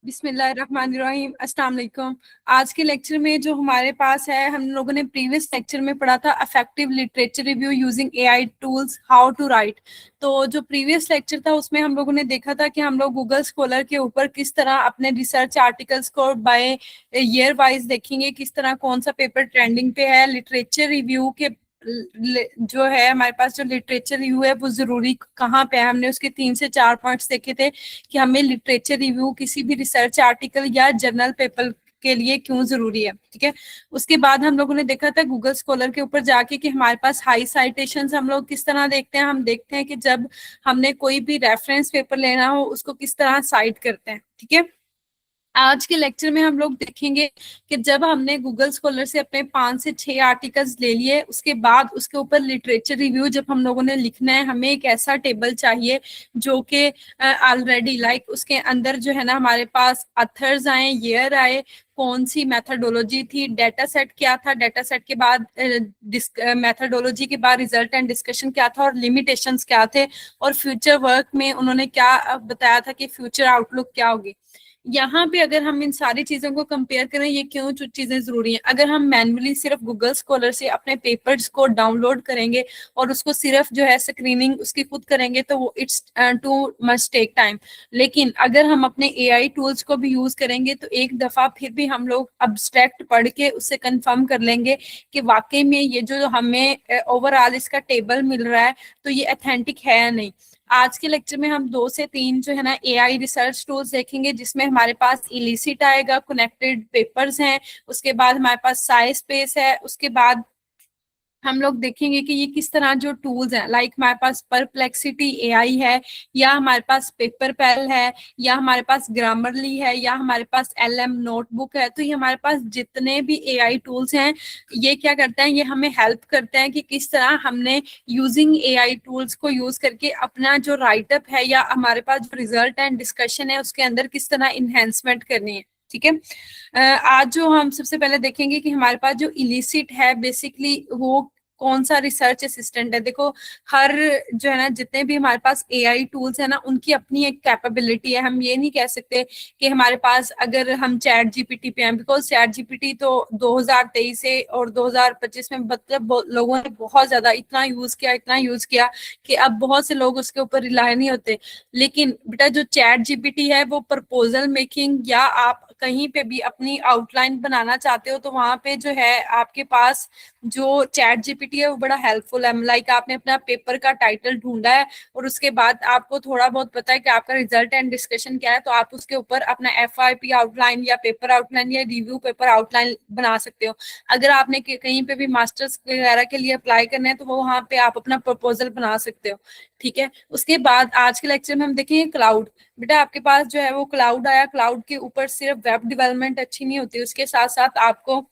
बिस्मिल्लाहिर्रहमानिर्रहीम, अस्सलाम वालेकुम। आज के लेक्चर में जो हमारे पास है, हम लोगों ने प्रीवियस लेक्चर में पढ़ा था affective literature review using AI tools, how to write. तो जो प्रीवियस लेक्चर था उसमें हम लोगों ने देखा था कि हम लोग गूगल स्कॉलर के ऊपर किस तरह अपने रिसर्च आर्टिकल्स को बाय ईयर वाइज देखेंगे, किस तरह कौन सा पेपर ट्रेंडिंग पे है। लिटरेचर रिव्यू के जो है हमारे पास जो लिटरेचर रिव्यू है वो जरूरी कहाँ पे है, हमने उसके 3 से 4 पॉइंट्स देखे थे कि हमें लिटरेचर रिव्यू किसी भी रिसर्च आर्टिकल या जर्नल पेपर के लिए क्यों जरूरी है। ठीक है, उसके बाद हम लोगों ने देखा था गूगल स्कॉलर के ऊपर जाके कि हमारे पास हाई साइटेशंस हम लोग किस तरह देखते हैं। हम देखते हैं कि जब हमने कोई भी रेफरेंस पेपर लेना हो उसको किस तरह साइट करते हैं। ठीक है, आज के लेक्चर में हम लोग देखेंगे कि जब हमने गूगल स्कॉलर से अपने 5 से 6 आर्टिकल्स ले लिए, उसके बाद उसके ऊपर लिटरेचर रिव्यू जब हम लोगों ने लिखना है, हमें एक ऐसा टेबल चाहिए जो कि ऑलरेडी लाइक उसके अंदर जो है ना हमारे पास अथर्स आए, ईयर आए, कौन सी मेथडोलॉजी थी, डेटा सेट क्या था, डेटा सेट के बाद मेथडोलॉजी के बाद रिजल्ट एंड डिस्कशन क्या था और लिमिटेशंस क्या थे, और फ्यूचर वर्क में उन्होंने क्या बताया था कि फ्यूचर आउटलुक क्या होगी। यहाँ पे अगर हम इन सारी चीजों को कंपेयर करें, ये क्यों चीजें जरूरी हैं। अगर हम मैन्युअली सिर्फ गूगल स्कॉलर से अपने पेपर्स को डाउनलोड करेंगे और उसको सिर्फ जो है स्क्रीनिंग उसकी खुद करेंगे तो वो it's too much take time. लेकिन अगर हम अपने एआई टूल्स को भी यूज करेंगे तो एक दफा फिर भी हम लोग अब्स्ट्रैक्ट पढ़ के उससे कंफर्म कर लेंगे कि वाकई में ये जो हमें ओवरऑल इसका टेबल मिल रहा है तो ये अथेंटिक है या नहीं। आज के लेक्चर में हम 2 से 3 जो है ना एआई रिसर्च टूल्स देखेंगे, जिसमें हमारे पास इलिसिट आएगा, कनेक्टेड पेपर्स हैं, उसके बाद हमारे पास साइज स्पेस है, उसके बाद हम लोग देखेंगे कि ये किस तरह जो टूल्स हैं, लाइक हमारे पास परप्लेक्सिटी एआई है, या हमारे पास पेपर पैल है, या हमारे पास ग्रामरली है, या हमारे पास एलएम नोटबुक है। तो ये हमारे पास जितने भी एआई टूल्स हैं ये क्या करते हैं, ये हमें हेल्प करते हैं कि किस तरह हमने यूजिंग एआई टूल्स को यूज करके अपना जो राइटअप है या हमारे पास जो रिजल्ट एंड डिस्कशन है उसके अंदर किस तरह इन्हेंसमेंट करनी है। ठीक है, आज जो हम सबसे पहले देखेंगे कि हमारे पास जो इलिसिट है बेसिकली वो कौन सा रिसर्च असिस्टेंट है। देखो, हर जो है ना जितने भी हमारे पास एआई टूल्स है ना उनकी अपनी एक कैपेबिलिटी है। हम ये नहीं कह सकते कि हमारे पास अगर हम चैट जीपीटी पे हैं, बिकॉज चैट जीपीटी तो 2023 से और 2025 में मतलब लोगों ने बहुत ज्यादा इतना यूज किया कि अब बहुत से लोग उसके ऊपर रिलाय नहीं होते। लेकिन बेटा जो चैट जीपीटी है वो प्रपोजल मेकिंग या आप कहीं पे भी अपनी आउटलाइन बनाना चाहते हो तो वहां पे जो है आपके पास जो चैट जीपीटी है वो बड़ा हेल्पफुल है। लाइक आपने अपना पेपर का टाइटल ढूंढा है और उसके बाद आपको थोड़ा बहुत पता है कि आपका रिजल्ट एंड डिस्कशन क्या है, तो आप उसके ऊपर अपना एफआईपी आउटलाइन या पेपर आउटलाइन या रिव्यू पेपर आउटलाइन बना सकते हो। अगर आपने कहीं पे भी मास्टर्स वगैरह के लिए अप्लाई करना है तो वो वहां पे आप अपना प्रपोजल बना सकते हो। ठीक है, उसके बाद आज के लेक्चर में हम देखेंगे क्लाउड। बेटा आपके पास जो है वो क्लाउड आया, क्लाउड के ऊपर सिर्फ वेब डेवलपमेंट अच्छी नहीं होती, उसके साथ साथ आपको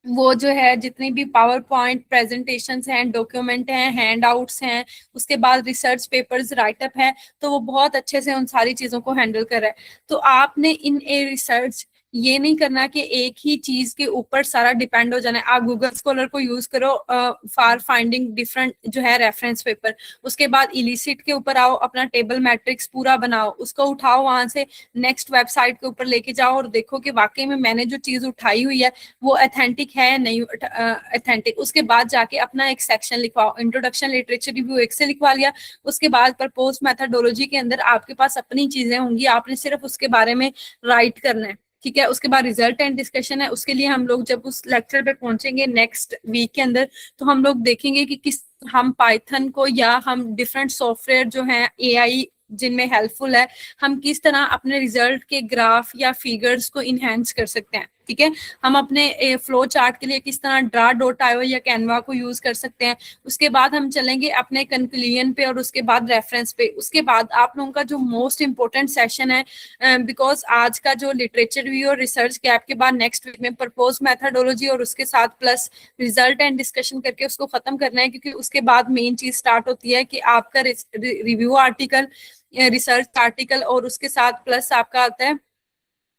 वो जो है जितनी भी पावर पॉइंट प्रेजेंटेशंस हैं, डॉक्यूमेंट हैं, हैंडआउट्स हैं, उसके बाद रिसर्च पेपर्स राइटअप है, तो वो बहुत अच्छे से उन सारी चीजों को हैंडल कर रहा है। तो आपने इन ए रिसर्च ये नहीं करना कि एक ही चीज के ऊपर सारा डिपेंड हो जाना है। आप गूगल स्कॉलर को यूज करो फॉर फाइंडिंग डिफरेंट जो है रेफरेंस पेपर, उसके बाद इलिसिट के ऊपर आओ, अपना टेबल मैट्रिक्स पूरा बनाओ, उसको उठाओ, वहां से नेक्स्ट वेबसाइट के ऊपर लेके जाओ और देखो कि वाकई में मैंने जो चीज उठाई हुई है वो अथेंटिक है नहीं अथेंटिक। उसके बाद जाके अपना एक सेक्शन लिखवाओ, इंट्रोडक्शन लिटरेचर रिव्यू एक से लिखवा लिया, उसके बाद प्रपोज मेथडोलॉजी के अंदर आपके पास अपनी चीजें होंगी, आपने सिर्फ उसके बारे में राइट करना है। ठीक है, उसके बाद रिजल्ट एंड डिस्कशन है, उसके लिए हम लोग जब उस लेक्चर पे पहुंचेंगे नेक्स्ट वीक के अंदर तो हम लोग देखेंगे कि किस हम पाइथन को या हम डिफरेंट सॉफ्टवेयर जो हैं एआई जिनमें हेल्पफुल है, हम किस तरह अपने रिजल्ट के ग्राफ या फिगर्स को इनहेंस कर सकते हैं। ठीक है, हम अपने फ्लो चार्ट के लिए किस तरह ड्रा डॉट आयो या कैनवा को यूज कर सकते हैं। उसके बाद हम चलेंगे अपने कंक्लूजन पे और उसके बाद रेफरेंस पे। उसके बाद आप लोगों का जो मोस्ट इंपॉर्टेंट सेशन है, बिकॉज आज का जो लिटरेचर रिव्यू और रिसर्च गैप के बाद नेक्स्ट वीक में प्रपोज मेथडोलॉजी और उसके साथ प्लस रिजल्ट एंड डिस्कशन करके उसको खत्म करना है, क्योंकि उसके बाद मेन चीज स्टार्ट होती है कि आपका रिव्यू आर्टिकल, रिसर्च आर्टिकल और उसके साथ प्लस आपका आता है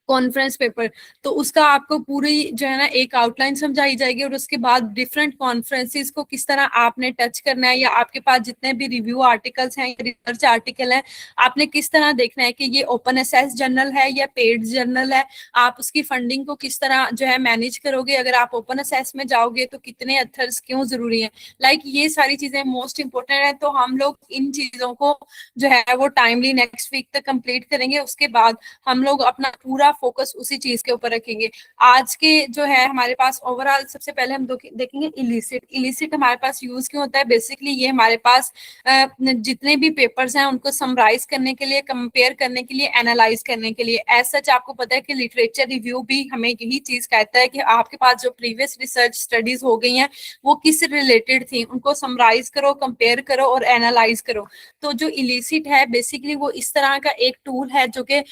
कॉन्फ्रेंस पेपर, तो उसका आपको पूरी जो है ना एक आउटलाइन समझाई जाएगी, और उसके बाद डिफरेंट कॉन्फ्रेंसेस को किस तरह आपने टच करना है, या आपके पास जितने भी रिव्यू आर्टिकल्स हैं, रिसर्च आर्टिकल हैं, आपने किस तरह देखना है कि ये ओपन एसेस जर्नल है या पेड जर्नल है, आप उसकी फंडिंग को किस तरह जो है मैनेज करोगे, अगर आप ओपन एसेस में जाओगे तो कितने अथर्स क्यों जरूरी है, लाइक ये सारी चीजें मोस्ट इंपॉर्टेंट है। तो हम लोग इन चीजों को जो है वो टाइमली नेक्स्ट वीक तक कंप्लीट करेंगे, उसके बाद हम लोग अपना पूरा फोकस उसी चीज के ऊपर रखेंगे। आज के जो है हमारे पास ओवरऑल सबसे पहले हम देखेंगे इलिसिट। इलिसिट हमारे पास यूज क्यों होता है, बेसिकली ये हमारे पास जितने भी पेपर्स हैं उनको समराइज करने के लिए, कंपेयर करने के लिए, एनालाइज करने के लिए। एज सच आपको पता है कि लिटरेचर रिव्यू भी हमें यही चीज कहता है कि आपके पास जो प्रीवियस रिसर्च स्टडीज हो गई हैं वो किस रिलेटेड थी, उनको समराइज करो, कंपेयर करो और एनालाइज करो। तो जो इलिसिट है बेसिकली वो इस तरह का एक टूल है जो कि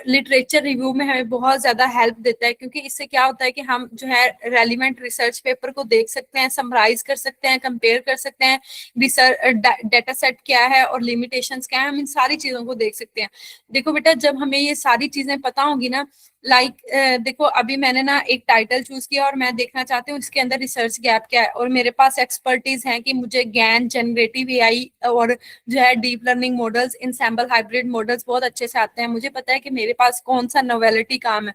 लिटरेचर रिव्यू में हमें बहुत ज्यादा हेल्प देता है, क्योंकि इससे क्या होता है कि हम जो है रेलिवेंट रिसर्च पेपर को देख सकते हैं, समराइज कर सकते हैं, कंपेयर कर सकते हैं, रिसर्च डेटा सेट क्या है और लिमिटेशंस क्या है, हम इन सारी चीजों को देख सकते हैं। देखो बेटा, जब हमें ये सारी चीजें पता होंगी ना, लाइक देखो अभी मैंने ना एक टाइटल चूज किया और मैं देखना चाहती हूँ इसके अंदर रिसर्च गैप क्या है, और मेरे पास एक्सपर्टीज है कि मुझे ज्ञान, जनरेटिव एआई और जो है deep learning models, ensemble hybrid models बहुत अच्छे से आते हैं, मुझे पता है कि मेरे पास कौन सा नोवेलिटी काम है।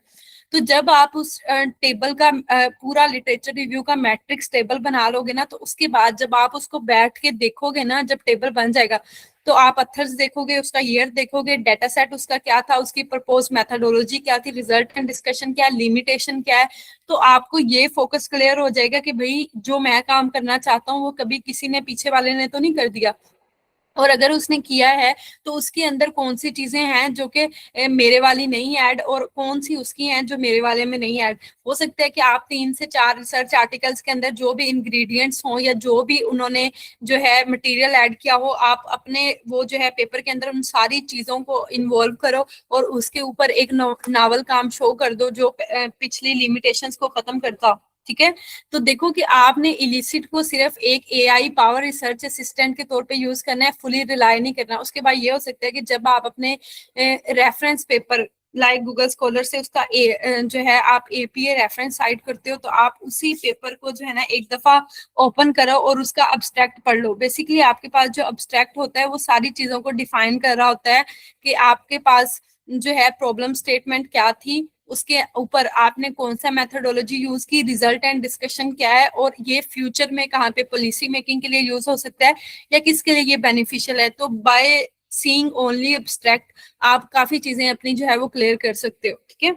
तो जब आप उस टेबल का पूरा लिटरेचर रिव्यू का मैट्रिक्स टेबल बना लोगे ना, तो उसके बाद जब आप उसको बैठ के देखोगे ना, जब टेबल बन जाएगा तो आप अथर्स देखोगे, उसका ईयर देखोगे, डेटा सेट उसका क्या था, उसकी प्रपोज मेथोडोलॉजी क्या थी, रिजल्ट एंड डिस्कशन क्या, लिमिटेशन क्या है, तो आपको ये फोकस क्लियर हो जाएगा कि भाई जो मैं काम करना चाहता हूँ वो कभी किसी ने, पीछे वाले ने तो नहीं कर दिया, और अगर उसने किया है तो उसके अंदर कौन सी चीजें हैं जो कि मेरे वाली नहीं ऐड, और कौन सी उसकी हैं जो मेरे वाले में नहीं ऐड। हो सकता है कि आप 3 से 4 रिसर्च आर्टिकल्स के अंदर जो भी इंग्रेडिएंट्स हों या जो भी उन्होंने जो है मटेरियल ऐड किया हो, आप अपने वो जो है पेपर के अंदर उन सारी चीजों को इन्वॉल्व करो और उसके ऊपर एक नावल काम शो कर दो जो पिछली लिमिटेशंस को खत्म करता हो। ठीक है, तो देखो कि आपने इलिसिट को सिर्फ एक एआई पावर रिसर्च असिस्टेंट के तौर पे यूज करना है, फुली रिलाई नहीं करना। उसके बाद ये हो सकता है कि जब आप अपने reference paper like Google scholar से उसका जो है आप एपीए रेफरेंस साइट करते हो, तो आप उसी पेपर को जो है ना एक दफा ओपन करो और उसका अब्स्ट्रैक्ट पढ़ लो। बेसिकली आपके पास जो अब्स्ट्रैक्ट होता है वो सारी चीजों को डिफाइन कर रहा होता है कि आपके पास जो है प्रॉब्लम स्टेटमेंट क्या थी, उसके ऊपर आपने कौन सा मेथोडोलॉजी यूज की, रिजल्ट एंड डिस्कशन क्या है, और ये फ्यूचर में कहाँ पे पॉलिसी मेकिंग के लिए यूज हो सकता है या किसके लिए ये बेनिफिशियल है। तो बाय सीइंग ओनली एब्स्ट्रैक्ट आप काफी चीजें अपनी जो है वो क्लियर कर सकते हो। ठीक है,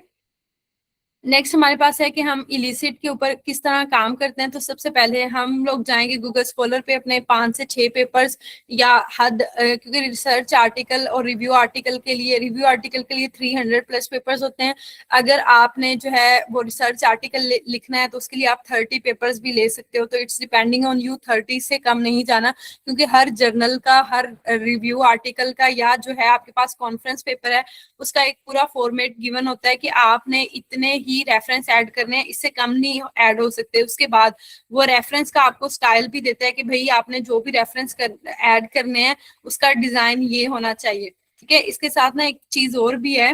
नेक्स्ट हमारे पास है कि हम इलिसिट के ऊपर किस तरह काम करते हैं। तो सबसे पहले हम लोग जाएंगे गूगल स्कॉलर पे, अपने 5 से 6 पेपर्स या हद क्योंकि रिसर्च आर्टिकल और रिव्यू आर्टिकल के लिए 300 प्लस पेपर्स होते हैं। अगर आपने जो है वो रिसर्च आर्टिकल लिखना है तो उसके लिए आप 30 पेपर्स भी ले सकते हो। तो इट्स डिपेंडिंग ऑन यू, 30 से कम नहीं जाना, क्योंकि हर जर्नल का, हर रिव्यू आर्टिकल का या जो है आपके पास कॉन्फ्रेंस पेपर है उसका एक पूरा फॉर्मेट गिवन होता है कि आपने इतने ही रेफरेंस ऐड करने हैं, इससे कम नहीं ऐड हो सकते। उसके बाद वो रेफरेंस का आपको स्टाइल भी देता है कि भाई आपने जो भी रेफरेंस ऐड करने हैं उसका डिजाइन ये होना चाहिए। ठीक है, इसके साथ ना एक चीज और भी है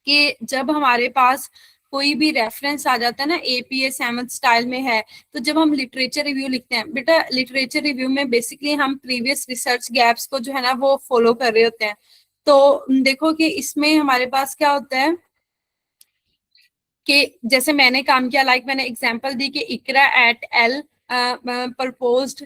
कि जब हमारे पास कोई भी रेफरेंस आ जाता है ना, एपीए 7th स्टाइल में है, तो जब हम लिटरेचर रिव्यू लिखते हैं बेटा, लिटरेचर रिव्यू में बेसिकली हम प्रीवियस रिसर्च गैप्स को जो है ना वो फॉलो कर रहे होते हैं। तो देखो कि इसमें हमारे पास क्या होता है कि जैसे मैंने काम किया, लाइक मैंने एग्जांपल दी कि Iqra et al proposed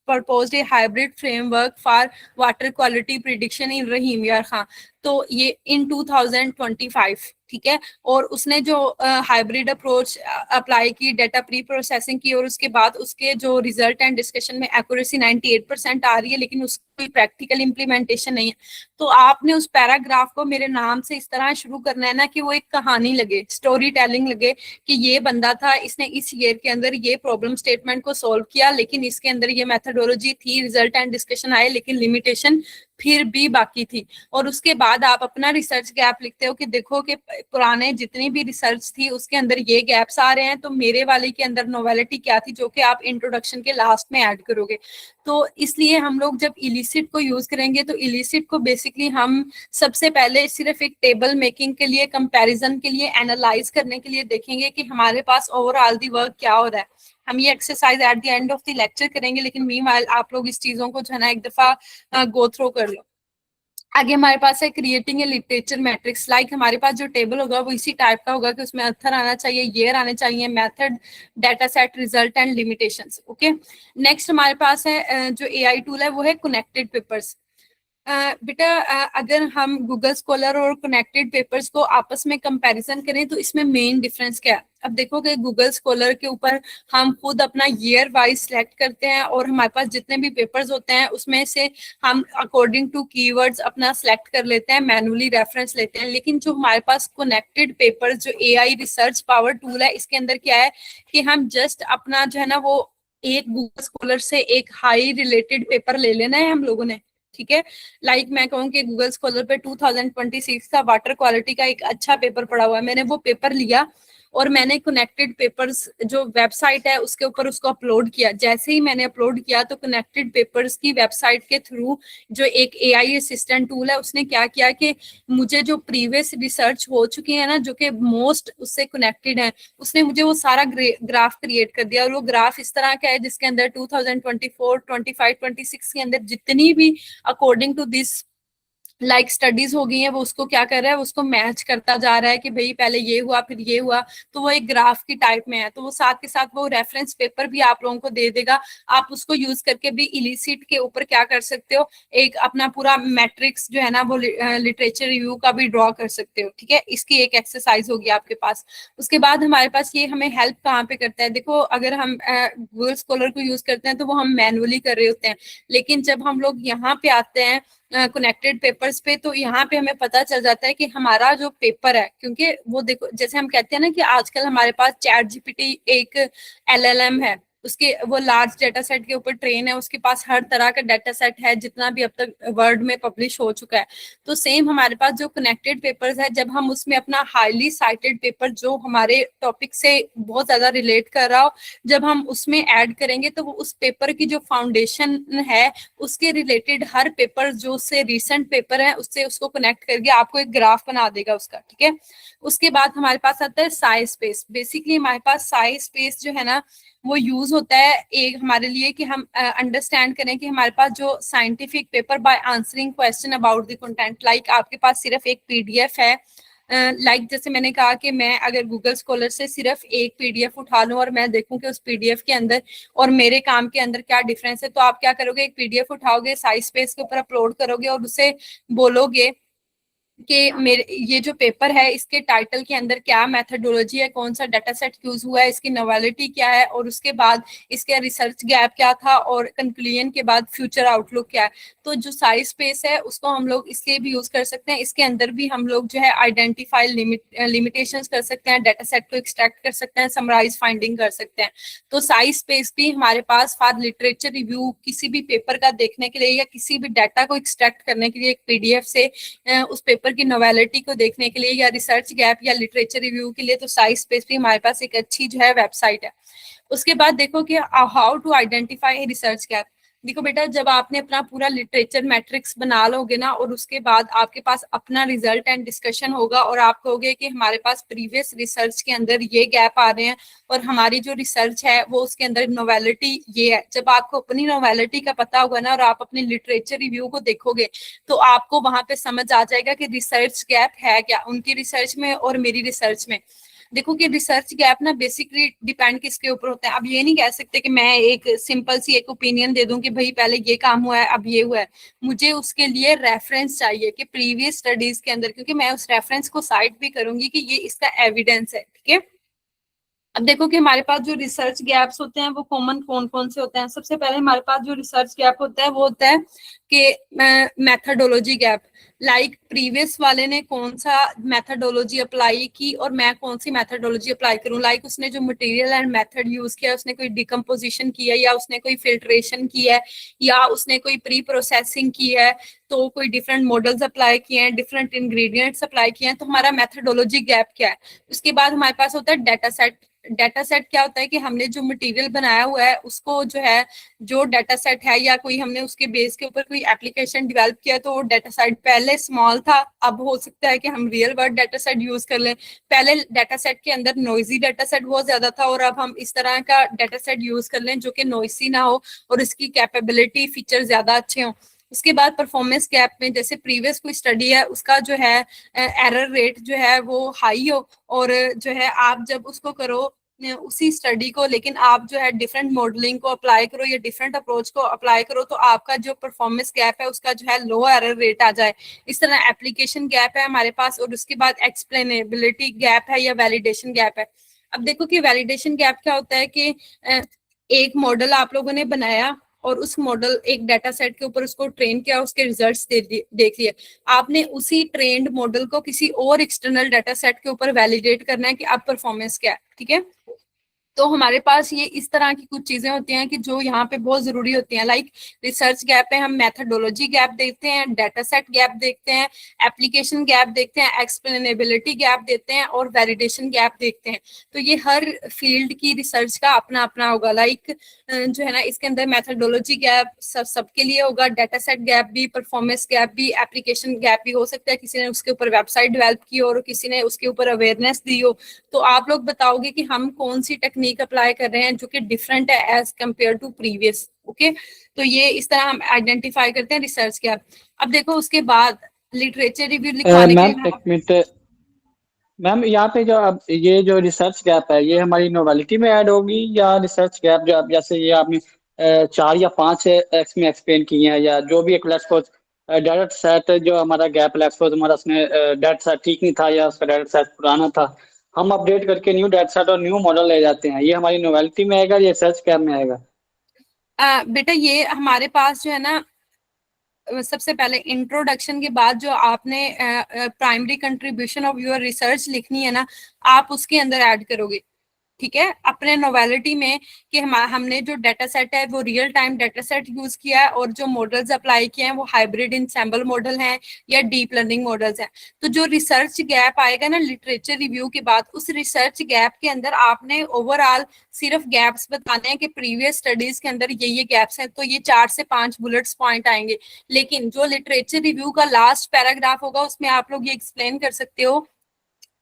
proposed a hybrid framework for water quality prediction in Rahim Yar Khan, तो ये इन 2025। ठीक है, और उसने जो हाइब्रिड अप्रोच अप्लाई की, डाटा प्री प्रोसेसिंग की, और उसके बाद उसके जो रिजल्ट एंड डिस्कशन में एक्यूरेसी 98% आ रही है, लेकिन उसकी प्रैक्टिकल इम्प्लीमेंटेशन नहीं है। तो आपने उस पैराग्राफ को मेरे नाम से इस तरह शुरू करना है ना कि वो एक कहानी लगे, स्टोरी टेलिंग लगे कि ये बंदा था, इसने इस ईयर के अंदर ये प्रॉब्लम स्टेटमेंट को सॉल्व किया, लेकिन इसके अंदर ये मेथोडोलॉजी थी, रिजल्ट एंड डिस्कशन आए, लेकिन लिमिटेशन फिर भी बाकी थी। और उसके बाद आप अपना रिसर्च गैप लिखते हो कि देखो कि पुराने जितनी भी रिसर्च थी उसके अंदर ये गैप्स आ रहे हैं, तो मेरे वाले के अंदर नोवेलिटी क्या थी जो कि आप इंट्रोडक्शन के लास्ट में ऐड करोगे। तो इसलिए हम लोग जब इलिसिट को यूज करेंगे तो इलिसिट को बेसिकली हम सबसे पहले सिर्फ एक टेबल मेकिंग के लिए, कंपैरिजन के लिए, एनालाइज करने के लिए देखेंगे कि हमारे पास ओवरऑल दी वर्क क्या हो रहा है। हम ये exercise at the end of the lecture करेंगे, लेकिन मीनवाइल आप लोग इस चीजों को जो है ना एक दफा गो थ्रू कर लो। आगे हमारे पास है creating A literature matrix. Like हमारे पास जो टेबल होगा वो इसी टाइप का होगा कि उसमें अथर आना चाहिए, ईयर आने चाहिए, method, data set, result and limitations. Okay, next हमारे पास है जो एआई टूल है वो है कनेक्टेड पेपर्स। बेटा अगर हम गूगल स्कॉलर और कनेक्टेड पेपर्स को आपस में कंपैरिजन करें तो इसमें मेन डिफरेंस क्या है? अब देखोगे गूगल स्कॉलर के ऊपर हम खुद अपना ईयर वाइज सिलेक्ट करते हैं और हमारे पास जितने भी पेपर्स होते हैं उसमें से हम अकॉर्डिंग टू कीवर्ड्स अपना सिलेक्ट कर लेते हैं, मैनुअली रेफरेंस लेते हैं। लेकिन जो हमारे पास कनेक्टेड पेपर्स जो एआई रिसर्च पावर टूल है, इसके अंदर क्या है कि हम जस्ट अपना जो है ना वो एक गूगल स्कॉलर से एक हाई रिलेटेड पेपर ले लेना है हम लोगों ने, ठीक है। लाइक मैं कहूँ कि गूगल स्कॉलर पे 2026 का वाटर क्वालिटी का एक अच्छा पेपर पड़ा हुआ है, मैंने वो पेपर लिया और मैंने कनेक्टेड पेपर्स जो वेबसाइट है उसके ऊपर उसको अपलोड किया। जैसे ही मैंने अपलोड किया तो कनेक्टेड पेपर्स की वेबसाइट के थ्रू जो एक एआई असिस्टेंट टूल है उसने क्या किया कि मुझे जो प्रीवियस रिसर्च हो चुकी है ना जो कि मोस्ट उससे कनेक्टेड है, उसने मुझे वो सारा ग्राफ क्रिएट कर दिया। और वो ग्राफ इस तरह का है जिसके अंदर 2024, 25, 26 के अंदर जितनी भी according to this like studies हो गई है वो उसको क्या कर रहा है, उसको मैच करता जा रहा है कि भाई पहले ये हुआ फिर ये हुआ। तो वो एक ग्राफ की टाइप में है, तो वो साथ के साथ वो रेफरेंस पेपर भी आप लोगों को दे देगा। आप उसको यूज करके भी इलिसिट के ऊपर क्या कर सकते हो, एक अपना पूरा मैट्रिक्स जो है ना वो लिटरेचर रिव्यू का भी ड्रॉ कर सकते हो, ठीक है। इसकी एक एक्सरसाइज होगी आपके पास। उसके बाद हमारे पास ये हमें हेल्प कहाँ पे करता है, देखो अगर हम गूगल स्कॉलर को यूज करते हैं तो वो हम मैनुअली कर रहे होते हैं, लेकिन जब हम लोग यहाँ पे आते हैं कनेक्टेड पेपर्स पे तो यहाँ पे हमें पता चल जाता है कि हमारा जो पेपर है, क्योंकि वो देखो जैसे हम कहते हैं ना कि आजकल हमारे पास चैट जीपीटी एक एलएलएम है, उसके वो लार्ज डेटा सेट के ऊपर ट्रेन है, उसके पास हर तरह का डेटा सेट है जितना भी अब तक वर्ल्ड में पब्लिश हो चुका है। तो सेम हमारे पास जो कनेक्टेड पेपर्स है, जब हम उसमें अपना हाईली साइटेड पेपर जो हमारे टॉपिक से बहुत ज्यादा रिलेट कर रहा हो, जब हम उसमें ऐड करेंगे तो वो उस पेपर की जो फाउंडेशन है उसके रिलेटेड हर पेपर जो उससे रिसेंट पेपर है उससे उसको कनेक्ट करके आपको एक ग्राफ बना देगा उसका, ठीक है। उसके बाद हमारे पास आता है साइज स्पेस। बेसिकली हमारे पास साइज स्पेस जो है ना वो यूज होता है एक हमारे लिए कि हम अंडरस्टैंड करें कि हमारे पास जो scientific paper by answering question about the content, like आपके पास सिर्फ एक पीडीएफ है, लाइक जैसे मैंने कहा कि मैं अगर गूगल स्कॉलर से सिर्फ एक पीडीएफ उठा लूं और मैं देखूं कि उस पीडीएफ के अंदर और मेरे काम के अंदर क्या डिफरेंस है, तो आप क्या करोगे, एक पीडीएफ उठाओगे, साइज स्पेस के ऊपर अपलोड करोगे और उसे बोलोगे कि मेरे ये जो पेपर है इसके टाइटल के अंदर क्या मेथोडोलॉजी है, कौन सा डाटा सेट यूज हुआ है, इसकी नोवेलिटी क्या है, और उसके बाद इसका रिसर्च गैप क्या था, और कंक्लूजन के बाद फ्यूचर आउटलुक क्या है। तो जो साइज स्पेस है उसको हम लोग इसलिए भी यूज कर सकते हैं, इसके अंदर भी हम लोग जो है आइडेंटिफाई लिमिटेशंस कर सकते हैं, डाटा सेट को एक्सट्रैक्ट कर सकते हैं, समराइज फाइंडिंग कर सकते हैं। तो साइज स्पेस भी हमारे पास फॉर लिटरेचर रिव्यू किसी भी पेपर का देखने के लिए या किसी भी डाटा को एक्सट्रैक्ट करने के लिए एक पीडीएफ से उस पेपर की नोवेलिटी को देखने के लिए या रिसर्च गैप या लिटरेचर रिव्यू के लिए, तो साइज स्पेस भी हमारे पास एक अच्छी जो है वेबसाइट है। उसके बाद देखो कि how to identify research gap. देखो बेटा जब आपने अपना पूरा लिटरेचर मैट्रिक्स बना लोगे ना और उसके बाद आपके पास अपना रिजल्ट एंड डिस्कशन होगा और आप कहोगे कि हमारे पास प्रीवियस रिसर्च के अंदर ये गैप आ रहे हैं और हमारी जो रिसर्च है वो उसके अंदर नोवेलिटी ये है। जब आपको अपनी नोवेलिटी का पता होगा ना और आप अपनी लिटरेचर रिव्यू को देखोगे तो आपको वहां पे समझ आ जाएगा कि रिसर्च गैप है क्या उनकी रिसर्च में और मेरी रिसर्च में। देखो कि रिसर्च गैप ना बेसिकली डिपेंड किसके ऊपर होता है। अब ये नहीं कह सकते कि मैं एक सिंपल सी एक ओपिनियन दे दूं कि भाई पहले ये काम हुआ है अब ये हुआ है, मुझे उसके लिए रेफरेंस चाहिए कि प्रीवियस स्टडीज के अंदर, क्योंकि मैं उस रेफरेंस को साइट भी करूंगी कि ये इसका एविडेंस है, ठीक है। अब देखो कि हमारे पास जो रिसर्च गैप्स होते हैं वो कॉमन कौन कौन से होते हैं। सबसे पहले हमारे पास जो रिसर्च गैप होता है वो होता है कि मेथोडोलॉजी गैप, लाइक प्रीवियस वाले ने कौन सा मेथोडोलॉजी अप्लाई की और मैं कौन सी मेथोडोलॉजी अप्लाई करूं। लाइक उसने जो मटेरियल एंड मेथड यूज किया, उसने कोई डिकम्पोजिशन की है या उसने कोई फिल्ट्रेशन की है या उसने कोई प्री प्रोसेसिंग की है, तो कोई डिफरेंट मॉडल्स अप्लाई किए हैं, डिफरेंट इंग्रेडिएंट्स अप्लाई किए हैं, तो हमारा मेथोडोलॉजी गैप क्या है। उसके बाद हमारे पास होता है डेटा सेट। डेटा सेट क्या होता है कि हमने जो मटेरियल बनाया हुआ है उसको जो है, जो डाटा सेट है या कोई हमने उसके बेस के ऊपर कोई एप्लीकेशन डेवलप किया, तो वो डाटा सेट पहले स्मॉल था, अब हो सकता है कि हम real world data set use कर लें। पहले डाटा सेट के अंदर नॉइजी डाटा सेट बहुत ज्यादा था, और अब हम इस तरह का डाटा सेट यूज कर लें जो कि नॉइसी ना हो और इसकी कैपेबिलिटी फीचर ज्यादा अच्छे हों। उसके बाद परफॉर्मेंस गैप में, जैसे प्रीवियस कोई स्टडी है उसका जो है एरर रेट जो है वो हाई हो, और जो है आप जब उसको करो उसी स्टडी को, लेकिन आप जो है डिफरेंट मॉडलिंग को अप्लाई करो या डिफरेंट अप्रोच को अप्लाई करो, तो आपका जो परफॉर्मेंस गैप है उसका जो है लो एरर रेट आ जाए। इस तरह एप्लीकेशन गैप है हमारे पास, और उसके बाद एक्सप्लेनेबिलिटी गैप है या वैलिडेशन गैप है। अब देखो कि वैलिडेशन गैप क्या होता है कि एक मॉडल आप लोगों ने बनाया और उस मॉडल एक डाटा सेट के ऊपर उसको ट्रेन किया, उसके रिजल्ट्स देख लिए, आपने उसी ट्रेंड मॉडल को किसी और एक्सटर्नल डाटा सेट के ऊपर वैलिडेट करना है कि अब परफॉर्मेंस क्या है, ठीक है। तो हमारे पास ये इस तरह की कुछ चीजें होती हैं कि जो यहाँ पे बहुत जरूरी होती हैं। लाइक रिसर्च गैप है, हम मेथोडोलॉजी गैप देखते हैं, डाटा सेट गैप देखते हैं, एप्लीकेशन गैप देखते हैं, एक्सप्लेनेबिलिटी गैप देते हैं, और वैलिडेशन गैप देखते हैं। तो ये हर फील्ड की रिसर्च का अपना अपना होगा। लाइक जो है ना, इसके अंदर मेथोडोलॉजी गैप सबके लिए होगा, डाटा सेट गैप भी, परफॉर्मेंस गैप भी, एप्लीकेशन गैप भी हो सकता है किसी ने उसके ऊपर वेबसाइट डेवलप की हो और किसी ने उसके ऊपर अवेयरनेस दी हो। तो आप लोग बताओगे कि हम कौन सी टेक्निक अप्लाई कर रहे हैं जो कि डिफरेंट है as compare to previous. Okay, तो ये इस तरह हम आइडेंटिफाई करते हैं रिसर्च गैप। अब देखो उसके बाद लिटरेचर रिव्यू लिखवाने के मैम लिए एक मिनट मैम, यहाँ पे जो अब ये जो रिसर्च गैप है ये हमारी नोवेलिटी में ऐड होगी, या रिसर्च गैप जो अब जैसे ये आपने 4 या 5 एक्स में एक्सप्लेन किए हैं, या जो भी एक लेट्स सपोज डाटा सेट जो हमारा गैप लेट्स सपोज हमारा उसमें डाटा सेट ठीक नहीं था या उसका डाटा सेट पुराना था, हम अपडेट करके न्यू डाटा सेट और न्यू मॉडल ले जाते हैं, ये हमारी नोवेलिटी में आएगा या रिसर्च गैप में आएगा? बेटा ये हमारे पास जो है ना, सबसे पहले इंट्रोडक्शन के बाद जो आपने primary contribution of your research लिखनी है ना, आप उसके अंदर ऐड करोगे, ठीक है, अपने नोवेलिटी में, कि हमने जो डाटा सेट है वो real time data set use किया है, और जो मॉडल्स अप्लाई किए हैं वो हाइब्रिड इंसेंबल मॉडल हैं या डीप लर्निंग मॉडल्स हैं। तो जो रिसर्च गैप आएगा ना लिटरेचर रिव्यू के बाद, उस रिसर्च गैप के अंदर आपने ओवरऑल सिर्फ गैप्स बताने हैं कि प्रीवियस स्टडीज के अंदर ये गैप्स हैं, तो ये 4 से 5 बुलेट्स पॉइंट आएंगे। लेकिन जो लिटरेचर रिव्यू का लास्ट पैराग्राफ होगा उसमें आप लोग ये एक्सप्लेन कर सकते हो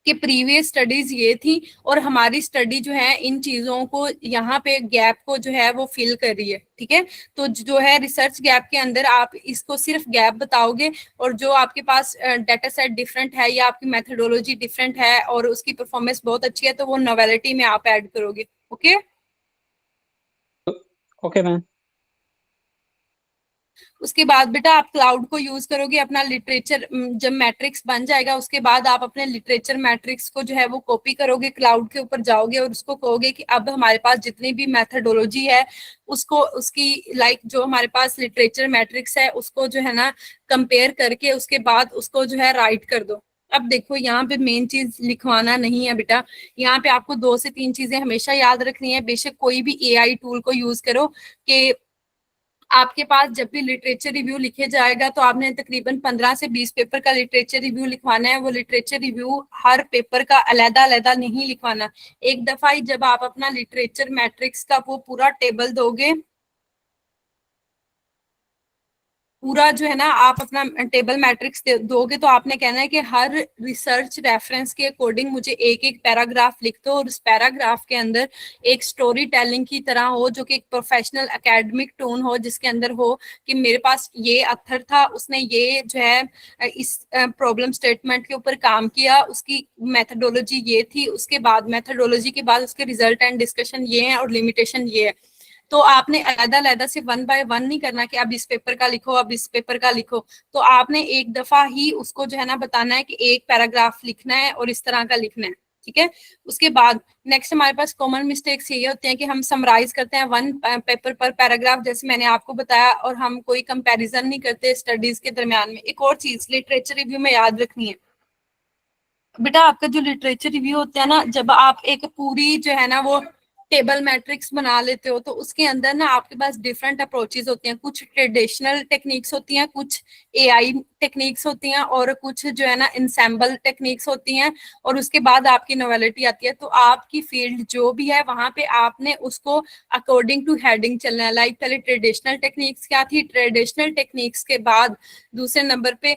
कि प्रीवियस स्टडीज ये थी और हमारी स्टडी जो है इन चीजों को, यहाँ पे गैप को जो है वो फिल कर रही है, ठीक है। तो जो है रिसर्च गैप के अंदर आप इसको सिर्फ गैप बताओगे, और जो आपके पास डाटा सेट डिफरेंट है या आपकी मेथोडोलॉजी डिफरेंट है और उसकी परफॉर्मेंस बहुत अच्छी है, तो वो नोवेलिटी में आप ऐड करोगे। Okay, okay ma'am. उसके बाद बेटा आप क्लाउड को यूज करोगे अपना लिटरेचर, जब मैट्रिक्स बन जाएगा उसके बाद आप अपने लिटरेचर मैट्रिक्स को जो है वो कॉपी करोगे, क्लाउड के ऊपर जाओगे और उसको कहोगे कि अब हमारे पास जितनी भी मेथोडोलॉजी है उसको, उसकी लाइक जो हमारे पास लिटरेचर मैट्रिक्स है उसको जो है ना कंपेयर करके उसके बाद उसको जो है राइट कर दो। अब देखो यहाँ पे मेन चीज लिखवाना नहीं है बेटा, यहाँ पे आपको 2 से 3 चीजें हमेशा याद रखनी है। बेशक कोई भी एआई टूल को यूज करो, कि आपके पास जब भी लिटरेचर रिव्यू लिखे जाएगा तो आपने तकरीबन 15 से 20 पेपर का लिटरेचर रिव्यू लिखवाना है। वो लिटरेचर रिव्यू हर पेपर का अलग अलग नहीं लिखवाना। एक दफा ही जब आप अपना लिटरेचर मैट्रिक्स का वो पूरा टेबल दोगे, पूरा जो है ना आप अपना टेबल मैट्रिक्स दोगे, तो आपने कहना है कि हर रिसर्च रेफरेंस के अकॉर्डिंग मुझे एक एक पैराग्राफ लिख दो, और उस पैराग्राफ के अंदर एक स्टोरी टेलिंग की तरह हो, जो कि एक प्रोफेशनल एकेडमिक टोन हो, जिसके अंदर हो कि मेरे पास ये अथर था, उसने ये जो है इस प्रॉब्लम स्टेटमेंट के ऊपर काम किया, उसकी मेथोडोलॉजी ये थी, उसके बाद मेथोडोलॉजी के बाद उसके रिजल्ट एंड डिस्कशन ये है और लिमिटेशन ये है। तो आपने अलग-अलग से 1 बाय 1 नहीं करना कि अब इस पेपर का लिखो, अब इस पेपर का लिखो। तो आपने एक दफा ही उसको जो है ना बताना है कि एक पैराग्राफ लिखना है और इस तरह का लिखना है, ठीक है। उसके बाद नेक्स्ट हमारे पास कॉमन मिस्टेक्स ये होते हैं कि हम समराइज करते हैं 1 पेपर पर पैराग्राफ, जैसे मैंने आपको बताया, और हम कोई कंपैरिजन नहीं करते स्टडीज के दरमियान में। एक और चीज लिटरेचर रिव्यू में याद रखनी है बेटा, आपका जो लिटरेचर रिव्यू होता है ना, जब आप एक पूरी जो है ना वो टेबल मैट्रिक्स बना लेते हो, तो उसके अंदर ना आपके पास डिफरेंट अप्रोचेस होती हैं। कुछ ट्रेडिशनल टेक्निक्स होती हैं, कुछ एआई टेक्निक्स होती हैं, और कुछ जो है ना इंसेम्बल टेक्निक्स होती हैं, और उसके बाद आपकी नोवेलिटी आती है। तो आपकी फील्ड जो भी है वहां पे आपने उसको अकॉर्डिंग टू हेडिंग चलना है। लाइक पहले ट्रेडिशनल टेक्निक्स क्या थी, ट्रेडिशनल टेक्निक्स के बाद दूसरे नंबर पे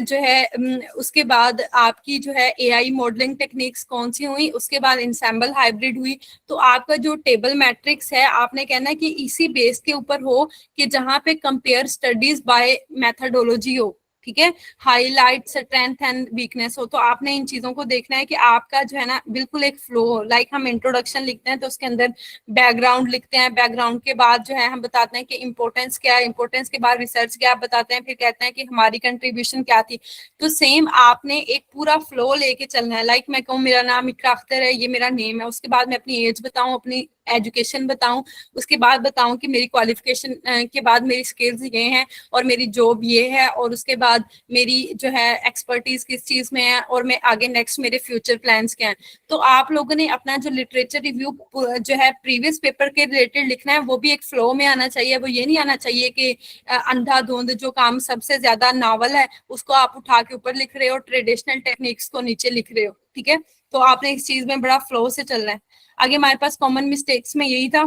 जो है उसके बाद आपकी जो है एआई मॉडलिंग टेक्निक्स कौन सी हुई, उसके बाद इंसेम्बल हाइब्रिड हुई। तो आपका जो टेबल मैट्रिक्स है आपने कहना है कि इसी बेस के ऊपर हो कि जहां पे कंपेयर स्टडीज बाय मेथडोलॉजी हो, ठीक है, हाईलाइट स्ट्रेंथ एंड वीकनेस हो। तो आपने इन चीजों को देखना है कि आपका जो है ना बिल्कुल एक फ्लो हो। लाइक हम इंट्रोडक्शन लिखते हैं तो उसके अंदर बैकग्राउंड लिखते हैं, बैकग्राउंड के बाद जो है हम बताते हैं कि इंपॉर्टेंस क्या है, इंपॉर्टेंस के बाद रिसर्च क्या बताते हैं, फिर कहते हैं कि हमारी कंट्रीब्यूशन क्या थी। तो सेम आपने एक पूरा फ्लो लेके चलना है। लाइक मैं कहूँ मेरा नाम इकरा अख्तर है, ये मेरा नेम है, उसके बाद मैं अपनी एज बताऊं, अपनी एजुकेशन बताऊं, उसके बाद बताऊं कि मेरी क्वालिफिकेशन के बाद मेरी स्किल्स ये हैं और मेरी जॉब ये है, और उसके बाद मेरी जो है एक्सपर्टीज किस चीज में है, और मैं आगे नेक्स्ट मेरे फ्यूचर प्लान्स क्या हैं। तो आप लोगों ने अपना जो लिटरेचर रिव्यू जो है प्रीवियस पेपर के रिलेटेड लिखना है वो भी एक फ्लो में आना चाहिए। वो ये नहीं आना चाहिए कि अंधाधुंध जो काम सबसे ज्यादा नावल है उसको आप उठा के ऊपर लिख रहे हो, ट्रेडिशनल टेक्निक्स को नीचे लिख रहे हो, ठीक है। तो आपने इस चीज में बड़ा फ्लो से चलना है। आगे हमारे पास कॉमन मिस्टेक्स में यही था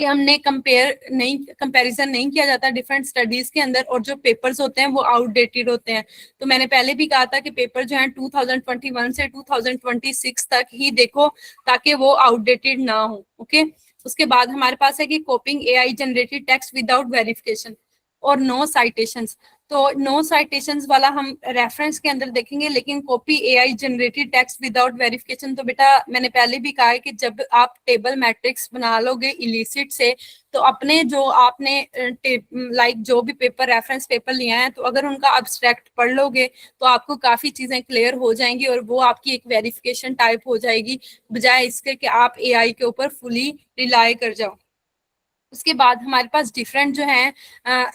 कि हमने कंपैरिजन नहीं किया जाता डिफरेंट स्टडीज के अंदर, और जो पेपर्स होते हैं वो आउटडेटेड होते हैं। तो मैंने पहले भी कहा था कि पेपर जो है 2021 से 2026 तक ही देखो, ताकि वो आउटडेटेड ना हो, ओके। उसके बाद हमारे पास है कि कॉपिंग AI generated text without verification और नो साइटेशंस। तो नो साइटेशंस वाला हम रेफरेंस के अंदर देखेंगे, लेकिन copy AI generated text without verification, तो बेटा मैंने पहले भी कहा है कि जब आप टेबल मैट्रिक्स बना लोगे इलिसिट से, तो अपने जो आपने लाइक जो भी पेपर रेफरेंस पेपर लिया है, तो अगर उनका अब्स्ट्रैक्ट पढ़ लोगे तो आपको काफी चीजें क्लियर हो जाएंगी, और वो आपकी एक वेरिफिकेशन टाइप हो जाएगी, बजाय इसके कि आप एआई के ऊपर फुली रिलाई कर जाओ। उसके बाद हमारे पास डिफरेंट जो है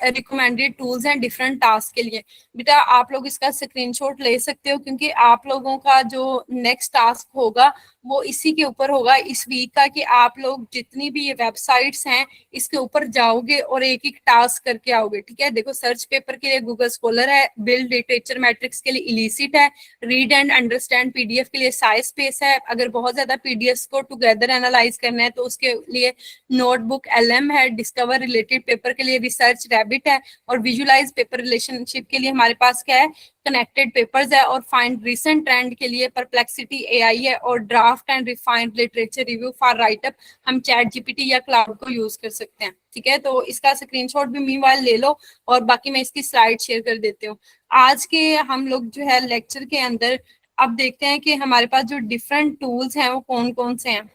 रिकमेंडेड टूल्स हैं डिफरेंट टास्क के लिए। बेटा आप लोग इसका स्क्रीनशॉट ले सकते हो, क्योंकि आप लोगों का जो नेक्स्ट टास्क होगा वो इसी के ऊपर होगा इस वीक का, कि आप लोग जितनी भी ये वेबसाइट्स हैं इसके ऊपर जाओगे और एक एक टास्क करके आओगे, ठीक है। देखो सर्च पेपर के लिए गूगल स्कॉलर है, बिल्ड लिटरेचर मैट्रिक्स के लिए इलिसिट है, रीड एंड अंडरस्टैंड पीडीएफ के लिए साइज स्पेस है, अगर बहुत ज्यादा पीडीएफ को टुगेदर एनालाइज करना है तो उसके लिए नोटबुक एलएम है, डिस्कवर रिलेटेड पेपर के लिए रिसर्च रैबिट है, और विजुलाइज पेपर रिलेशनशिप के लिए हमारे पास क्या है, कनेक्टेड पेपर्स है, और फाइंड रिसेंट ट्रेंड के लिए परप्लेक्सिटी एआई है, और draft and refined literature review for write up हम चैट जीपीटी या क्लाउड को यूज कर सकते हैं, ठीक है। तो इसका स्क्रीनशॉट भी मीनवाइल ले लो, और बाकी मैं इसकी स्लाइड शेयर कर देती हूँ। आज के हम लोग जो है लेक्चर के अंदर अब देखते हैं कि हमारे पास जो डिफरेंट टूल्स हैं वो कौन कौन से हैं।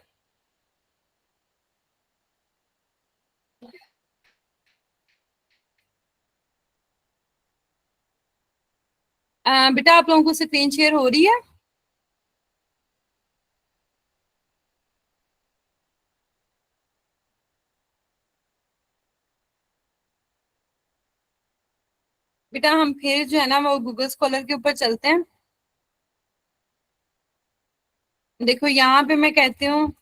बेटा आप लोगों को स्क्रीन शेयर हो रही है? बेटा हम फिर जो है ना वो गूगल स्कॉलर के ऊपर चलते हैं। देखो यहाँ पे मैं कहती हूँ,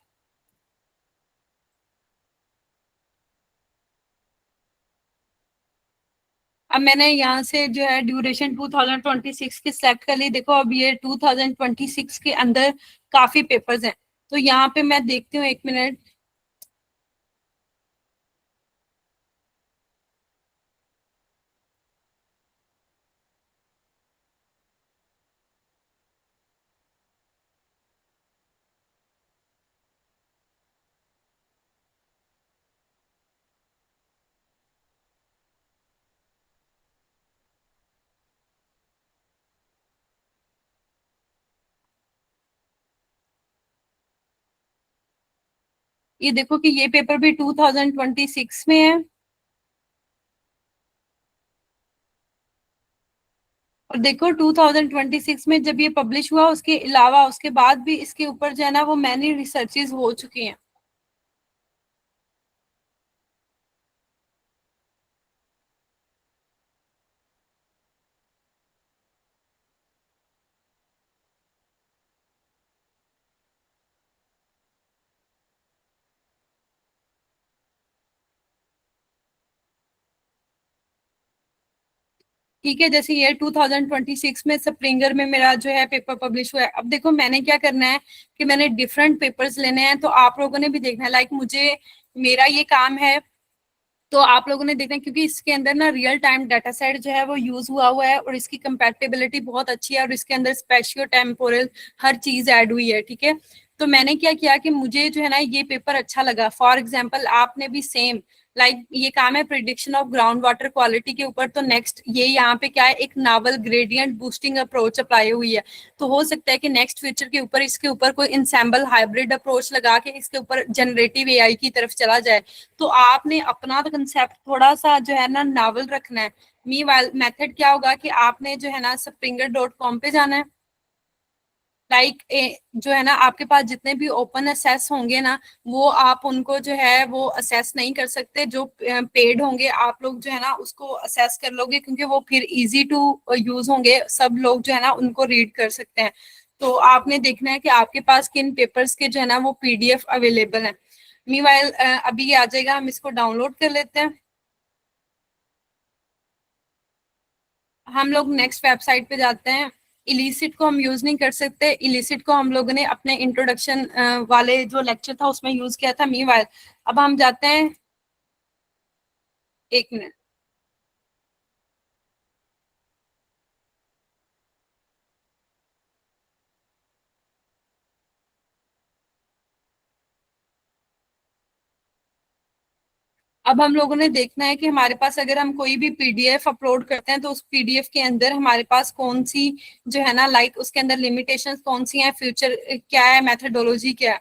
अब मैंने यहाँ से जो है ड्यूरेशन 2026 की सिलेक्ट कर ली। देखो अब ये 2026 के अंदर काफी पेपर्स हैं, तो यहाँ पे मैं देखती हूँ, एक मिनट। ये देखो कि ये पेपर भी 2026 में है, और देखो 2026 में जब ये पब्लिश हुआ उसके अलावा उसके बाद भी इसके ऊपर जो है ना वो मैनी रिसर्चेज हो चुकी हैं। ठीक है, जैसे ये 2026 में स्प्रिंगर में मेरा जो है पेपर पब्लिश हुआ है। अब देखो मैंने क्या करना है कि मैंने डिफरेंट पेपर्स लेने हैं, तो आप लोगों ने भी देखना है, लाइक मुझे मेरा ये काम है, तो आप लोगों ने देखना है, क्योंकि इसके अंदर ना रियल टाइम डाटा सेट जो है वो यूज हुआ है और इसकी कंपैटिबिलिटी बहुत अच्छी है और इसके अंदर स्पेशियो टेम्पोरल हर चीज ऐड हुई है। ठीक है, तो मैंने क्या किया कि मुझे जो है ना ये पेपर अच्छा लगा। फॉर एग्जाम्पल आपने भी सेम लाइक ये काम है prediction of ground water quality के ऊपर, तो नेक्स्ट ये यहाँ पे क्या है, एक novel gradient boosting approach apply हुई है। तो हो सकता है कि नेक्स्ट फ्यूचर के ऊपर इसके ऊपर कोई इंसेम्बल हाइब्रिड अप्रोच लगा के इसके ऊपर जनरेटिव एआई की तरफ चला जाए। तो आपने अपना तो कंसेप्ट थोड़ा सा जो है ना नावल रखना है। मी मेथड क्या होगा कि आपने जो है ना springer.com पे जाना है। लाइक जो है ना आपके पास जितने भी ओपन असेस होंगे ना, वो आप उनको जो है वो असेस नहीं कर सकते। जो पेड होंगे आप लोग जो है ना उसको असेस कर लोगे, क्योंकि वो फिर इजी टू यूज होंगे, सब लोग जो है ना उनको रीड कर सकते हैं। तो आपने देखना है कि आपके पास किन पेपर्स के जो है ना वो पीडीएफ अवेलेबल है। मीवाइल अभी ये आ जाएगा, हम इसको डाउनलोड कर लेते हैं। हम लोग नेक्स्ट वेबसाइट पे जाते हैं। इलिसिट को हम यूज नहीं कर सकते, इलिसिट को हम लोगों ने अपने इंट्रोडक्शन वाले जो लेक्चर था उसमें यूज किया था। मीवाइल अब हम जाते हैं, एक मिनट। अब हम लोगों ने देखना है कि हमारे पास अगर हम कोई भी पीडीएफ अपलोड करते हैं तो उस पीडीएफ के अंदर हमारे पास कौन सी जो है ना लाइक उसके अंदर लिमिटेशंस कौन सी हैं, फ्यूचर क्या है, मेथडोलॉजी क्या है।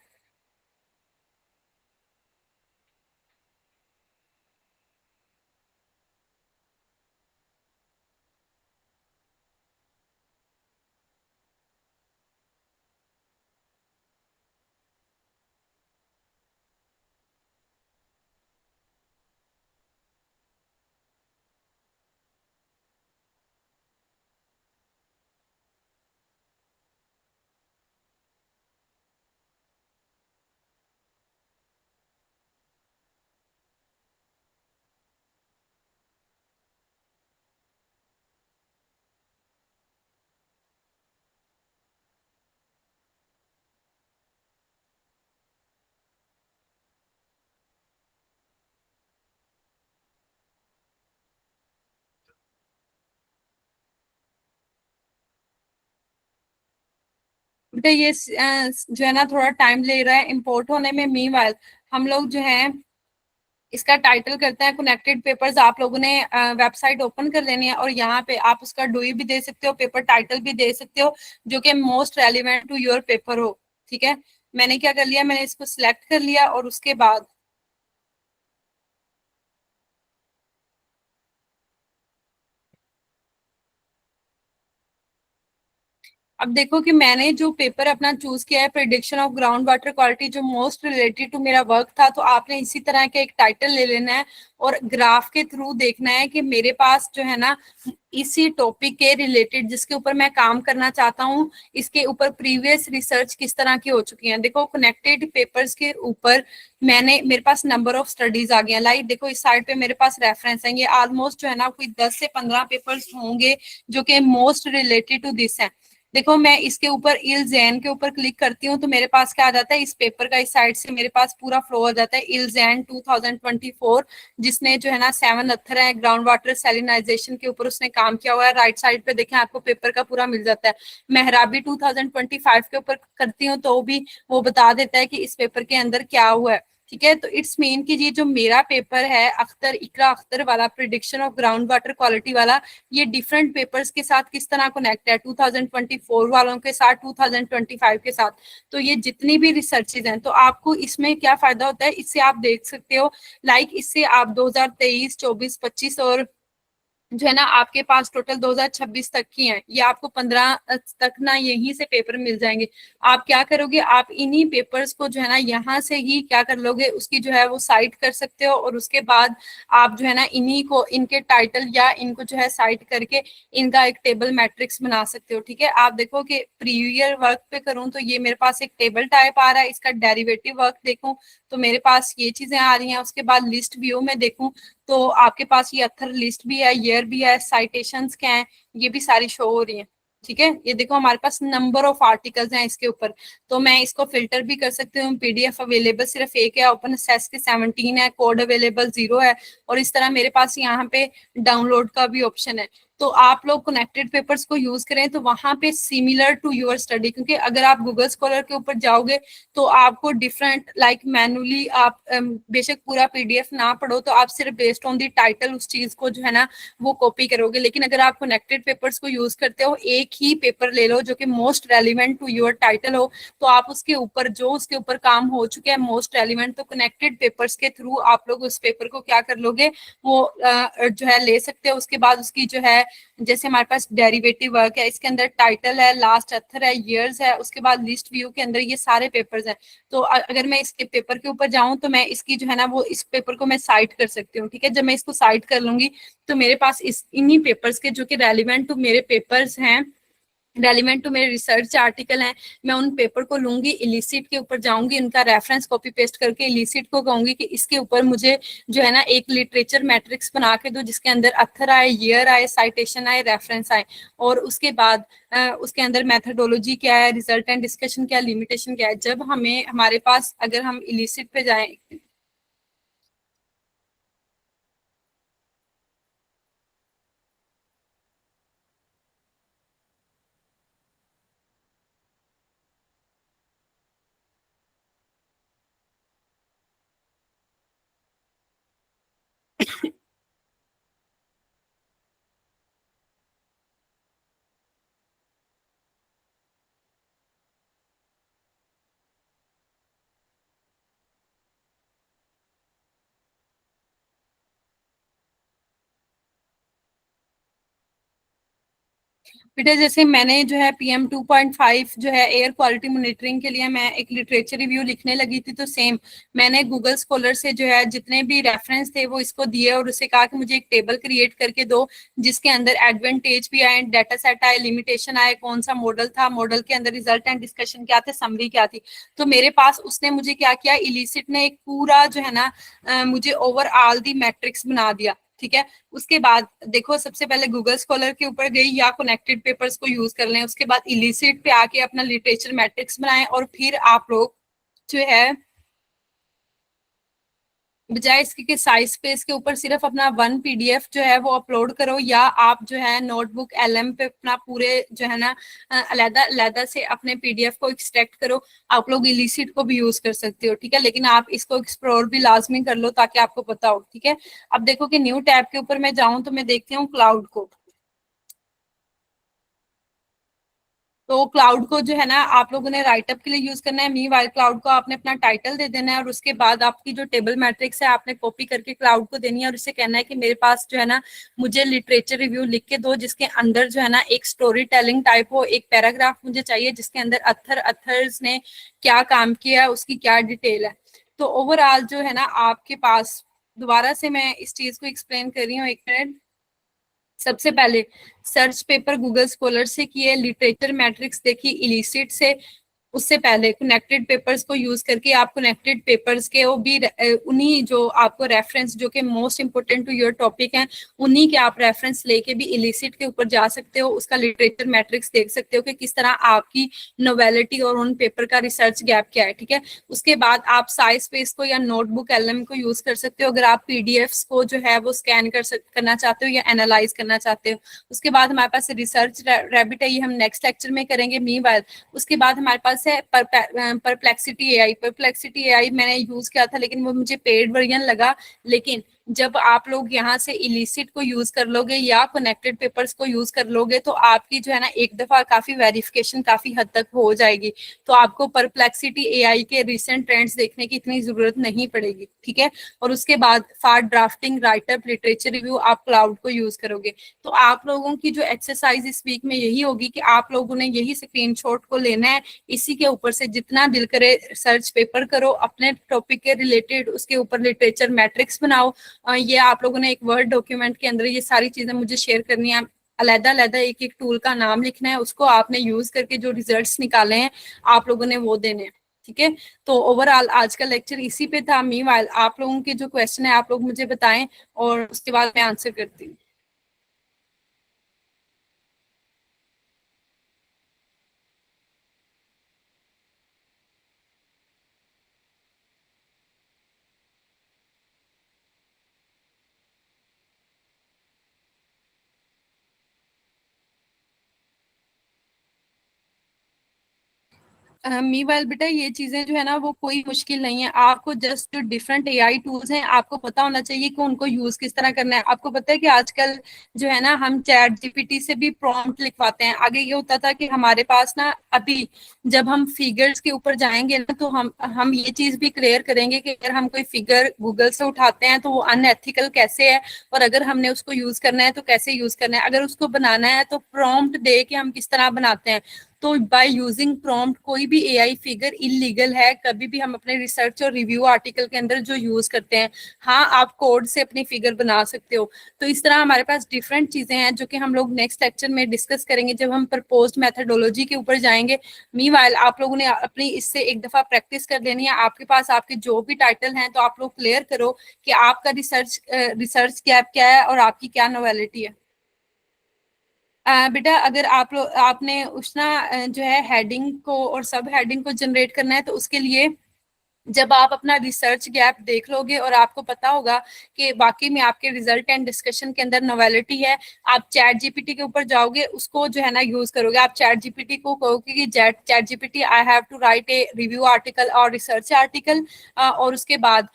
बेटा ये जो है ना थोड़ा टाइम ले रहा है इंपोर्ट होने में। मीवाइल हम लोग जो है इसका टाइटल करते हैं कनेक्टेड पेपर्स। आप लोगों ने वेबसाइट ओपन कर लेनी है और यहाँ पे आप उसका डूई भी दे सकते हो, पेपर टाइटल भी दे सकते हो, जो कि most relevant to your paper हो। ठीक है, मैंने क्या कर लिया, मैंने इसको सिलेक्ट कर लिया और उसके बाद अब देखो कि मैंने जो पेपर अपना चूज किया है prediction of ground water quality, जो मोस्ट रिलेटेड टू मेरा वर्क था, तो आपने इसी तरह का एक टाइटल ले लेना है और ग्राफ के थ्रू देखना है कि मेरे पास जो है ना इसी टॉपिक के रिलेटेड जिसके ऊपर मैं काम करना चाहता हूँ, इसके ऊपर प्रीवियस रिसर्च किस तरह की हो चुकी है। देखो कनेक्टेड पेपर्स के ऊपर मेरे पास नंबर ऑफ स्टडीज आ गया। लाइक देखो इस साइड पे मेरे पास रेफरेंस है, ये ऑलमोस्ट जो है ना कोई 10 से 15 पेपर्स होंगे जो कि मोस्ट रिलेटेड टू दिस है। देखो मैं इसके ऊपर इल जैन के ऊपर क्लिक करती हूँ तो मेरे पास क्या आ जाता है, इस पेपर का इस साइड से मेरे पास पूरा फ्लो आ जाता है। इल जैन 2024 जिसने जो है ना 7 अत्थर है ग्राउंड वाटर सैलिनाइजेशन के ऊपर उसने काम किया हुआ है। राइट साइड पे देखें आपको पेपर का पूरा मिल जाता है। मेहराबी 2025 के ऊपर करती हूँ तो भी वो बता देता है कि इस पेपर के अंदर क्या हुआ है। ठीक है, तो इट्स मीन कि ये जो मेरा पेपर है अख्तर इकरा अख्तर वाला prediction of ground water quality वाला, ये डिफरेंट पेपर्स के साथ किस तरह कनेक्ट है, 2024 वालों के साथ, 2025 के साथ। तो ये जितनी भी रिसर्चेज हैं, तो आपको इसमें क्या फायदा होता है, इससे आप देख सकते हो लाइक इससे आप 2023, 24, 25 और जो है ना आपके पास टोटल 2026 तक की हैं, ये आपको 15 तक ना यहीं से पेपर मिल जाएंगे। आप क्या करोगे, आप इन्हीं पेपर्स को जो है ना यहाँ से ही क्या कर लोगे, उसकी जो है वो साइट कर सकते हो और उसके बाद आप जो है ना इन्हीं को इनके टाइटल या इनको जो है साइट करके इनका एक टेबल मैट्रिक्स बना सकते हो। ठीक है, आप देखो कि प्रीवियर वर्क पे करूँ तो ये मेरे पास एक टेबल टाइप आ रहा है, इसका डेरिवेटिव वर्क देखूं तो मेरे पास ये चीजें आ रही हैं। उसके बाद लिस्ट व्यू में देखूं तो आपके पास ये अथर लिस्ट भी है, ईयर भी है, साइटेशंस क्या है ये भी सारी शो हो रही है। ठीक है, ये देखो हमारे पास नंबर ऑफ आर्टिकल्स हैं इसके ऊपर। तो मैं इसको फिल्टर भी कर सकती हूँ। पीडीएफ अवेलेबल सिर्फ एक है, ओपन एक्सेस के 17 है, कोड अवेलेबल 0 है, और इस तरह मेरे पास यहाँ पे डाउनलोड का भी ऑप्शन है। तो आप लोग कनेक्टेड पेपर्स को यूज करें तो वहां पे सिमिलर टू योर स्टडी, क्योंकि अगर आप गूगल स्कॉलर के ऊपर जाओगे तो आपको डिफरेंट लाइक मैनुअली आप बेशक पूरा पीडीएफ ना पढ़ो तो आप सिर्फ बेस्ड ऑन दी टाइटल उस चीज को जो है ना वो कॉपी करोगे। लेकिन अगर आप कनेक्टेड पेपर्स को यूज करते हो, एक ही पेपर ले लो जो कि most relevant to your title हो, तो आप उसके ऊपर जो उसके ऊपर काम हो चुका है मोस्ट रेलिवेंट, तो कनेक्टेड पेपर्स के थ्रू आप लोग उस पेपर को क्या कर लोगे वो जो है ले सकते हो। उसके बाद उसकी जो है जैसे हमारे पास डेरिवेटिव वर्क है, इसके अंदर टाइटल है, लास्ट अथर है, ईयर्स है, उसके बाद लिस्ट व्यू के अंदर ये सारे पेपर्स हैं। तो अगर मैं इसके पेपर के ऊपर जाऊं तो मैं इसकी जो है ना वो इस पेपर को मैं साइट कर सकती हूँ। ठीक है, जब मैं इसको साइट कर लूंगी तो मेरे पास इस इन्हीं पेपर्स के जो कि रेलिवेंट टू मेरे पेपर्स हैं, रेलिवेंट टू मेरे रिसर्च आर्टिकल हैं, मैं उन पेपर को लूंगी, इलिसिट के ऊपर जाऊंगी, उनका रेफरेंस कॉपी पेस्ट करके इलिसिट को कहूंगी कि इसके ऊपर मुझे जो है ना एक लिटरेचर मैट्रिक्स बना के दो जिसके अंदर अथर आए, ईयर आए, साइटेशन आए, रेफरेंस आए, और उसके बाद उसके अंदर मेथडोलॉजी क्या है, रिजल्ट एंड डिस्कशन क्या, लिमिटेशन क्या है। जब हमें हमारे पास अगर हम इलिसिट पे जाएं, बेटा जैसे मैंने जो है पीएम 2.5 जो है एयर क्वालिटी मॉनिटरिंग के लिए मैं एक लिटरेचर रिव्यू लिखने लगी थी, तो सेम मैंने गूगल स्कॉलर से जो है जितने भी रेफरेंस थे वो इसको दिए और उससे कहा कि मुझे एक टेबल क्रिएट करके दो जिसके अंदर एडवांटेज भी आए, डाटा सेट आए, लिमिटेशन आए, कौन सा मॉडल था, मॉडल के अंदर रिजल्ट एंड डिस्कशन क्या थे, समरी क्या थी। तो मेरे पास उसने मुझे क्या किया, इलिसिट ने एक पूरा जो है ना मुझे ओवरऑल दी मैट्रिक्स बना दिया। ठीक है, उसके बाद देखो सबसे पहले गूगल स्कॉलर के ऊपर गई या कनेक्टेड पेपर्स को यूज कर लें, उसके बाद इलिसिट पे आके अपना लिटरेचर मैट्रिक्स बनाएं, और फिर आप लोग जो है बजाय इसके कि साइज स्पेस के ऊपर सिर्फ अपना वन पीडीएफ जो है वो अपलोड करो, या आप जो है नोटबुक एलएम पे अपना पूरे जो है ना अलहदा अलहदा से अपने पीडीएफ को एक्सट्रैक्ट करो। आप लोग इलिसिट को भी यूज कर सकते हो। ठीक है, लेकिन आप इसको एक्सप्लोर भी लाजमी कर लो ताकि आपको पता हो। ठीक है, अब देखो कि न्यू टैब के ऊपर मैं जाऊं तो मैं देखती हूँ क्लाउड को। तो क्लाउड को जो है ना आप लोगों ने राइटअप के लिए यूज करना है। मी वाइल क्लाउड को आपने अपना टाइटल दे देना है और उसके बाद आपकी जो टेबल मैट्रिक्स है आपने कॉपी करके क्लाउड को देनी है और उससे कहना है कि मेरे पास जो है ना मुझे लिटरेचर रिव्यू लिख के दो जिसके अंदर जो है ना एक स्टोरी टेलिंग टाइप हो, एक पैराग्राफ मुझे चाहिए जिसके अंदर अथर्स ने क्या काम किया है उसकी क्या डिटेल है। तो ओवरऑल जो है ना आपके पास, दोबारा से मैं इस चीज को एक्सप्लेन कर रही हूँ, एक मिनट। सबसे पहले सर्च पेपर गूगल स्कॉलर से किए, लिटरेचर मैट्रिक्स देखी इलिसिट से, उससे पहले कनेक्टेड पेपर्स को यूज करके आप कनेक्टेड पेपर्स के वो भी उन्हीं जो आपको रेफरेंस जो कि most important to your topic हैं उन्हीं के आप रेफरेंस लेके भी इलिसिट के ऊपर जा सकते हो, उसका लिटरेचर मैट्रिक्स देख सकते हो कि किस तरह आपकी नोवेलिटी और उन पेपर का रिसर्च गैप क्या है। ठीक है, उसके बाद आप साइज स्पेस को या नोटबुक एलएम को यूज कर सकते हो अगर आप पीडीएफ्स को जो है वो स्कैन करना चाहते हो या एनालाइज करना चाहते हो। उसके बाद हमारे पास रिसर्च रैबिट है, ये हम नेक्स्ट लेक्चर में करेंगे। मीनवाइल उसके बाद हमारे पास है परप्लेक्सिटी एआई। परप्लेक्सिटी एआई मैंने यूज किया था लेकिन वो मुझे पेड वर्जन लगा, लेकिन जब आप लोग यहाँ से इलिसिट को यूज कर लोगे या कनेक्टेड पेपर्स को यूज कर लोगे तो आपकी जो है ना एक दफा काफी वेरिफिकेशन काफी हद तक हो जाएगी, तो आपको परप्लेक्सिटी एआई के रिसेंट ट्रेंड्स देखने की इतनी जरूरत नहीं पड़ेगी। ठीक है, और उसके बाद for drafting write up literature review आप क्लाउड को यूज करोगे। तो आप लोगों की जो एक्सरसाइज इस वीक में यही होगी कि आप लोगों ने यही स्क्रीनशॉट को लेना है, इसी के ऊपर से जितना दिल करे सर्च पेपर करो अपने टॉपिक के रिलेटेड, उसके ऊपर लिटरेचर मैट्रिक्स बनाओ। ये आप लोगों ने एक वर्ड डॉक्यूमेंट के अंदर ये सारी चीजें मुझे शेयर करनी है, अलहदा अलहदा एक एक टूल का नाम लिखना है, उसको आपने यूज करके जो रिजल्ट्स निकाले हैं आप लोगों ने वो देने हैं। ठीक है। तो ओवरऑल आज का लेक्चर इसी पे था। मीनवाइल आप लोगों के जो क्वेश्चन है आप लोग मुझे बताएं और उसके बाद मैं आंसर करती हूँ। मीवाइल बेटा ये चीजें जो है ना वो कोई मुश्किल नहीं है। आपको जस्ट जो डिफरेंट एआई टूल्स हैं आपको पता होना चाहिए कि उनको यूज किस तरह करना है। आपको पता है कि आजकल जो है ना हम चैट जीपीटी से भी प्रॉम्प्ट लिखवाते हैं। आगे ये होता था कि हमारे पास ना अभी जब हम फिगर्स के ऊपर जाएंगे ना तो हम ये चीज भी क्लियर करेंगे कि अगर हम कोई फिगर गूगल से उठाते हैं तो वो अनएथिकल कैसे है, और अगर हमने उसको यूज करना है तो कैसे यूज करना है। अगर उसको बनाना है तो प्रॉम्प्ट दे के हम किस तरह बनाते हैं। तो बाय यूजिंग प्रॉम्प्ट कोई भी एआई फिगर इलीगल है कभी भी हम अपने रिसर्च और रिव्यू आर्टिकल के अंदर जो यूज करते हैं। हाँ आप कोड से अपनी फिगर बना सकते हो। तो इस तरह हमारे पास डिफरेंट चीजें हैं जो कि हम लोग नेक्स्ट लेक्चर में डिस्कस करेंगे जब हम प्रपोज्ड मेथोडोलॉजी के ऊपर जाएंगे। मीवाइल आप लोगों ने अपनी इससे एक दफा प्रैक्टिस कर लेनी है। आपके पास आपके जो भी टाइटल हैं तो आप लोग क्लियर करो कि आपका रिसर्च गैप क्या है और आपकी क्या नोवेलिटी है। बेटा अगर आप लोग आपने उस ना जो है हेडिंग को और सब हेडिंग को जनरेट करना है तो उसके लिए जब आप अपना रिसर्च गैप देख लोगे और आपको पता होगा कि वाकई में आपके रिजल्ट एंड डिस्कशन के अंदर नोवेलिटी है, आप चैट जीपीटी के ऊपर जाओगे उसको जो है ना यूज करोगे। आप चैट जीपीटी को कहोगे कि chat GPT I have to write a review article और रिसर्च आर्टिकल, और उसके बाद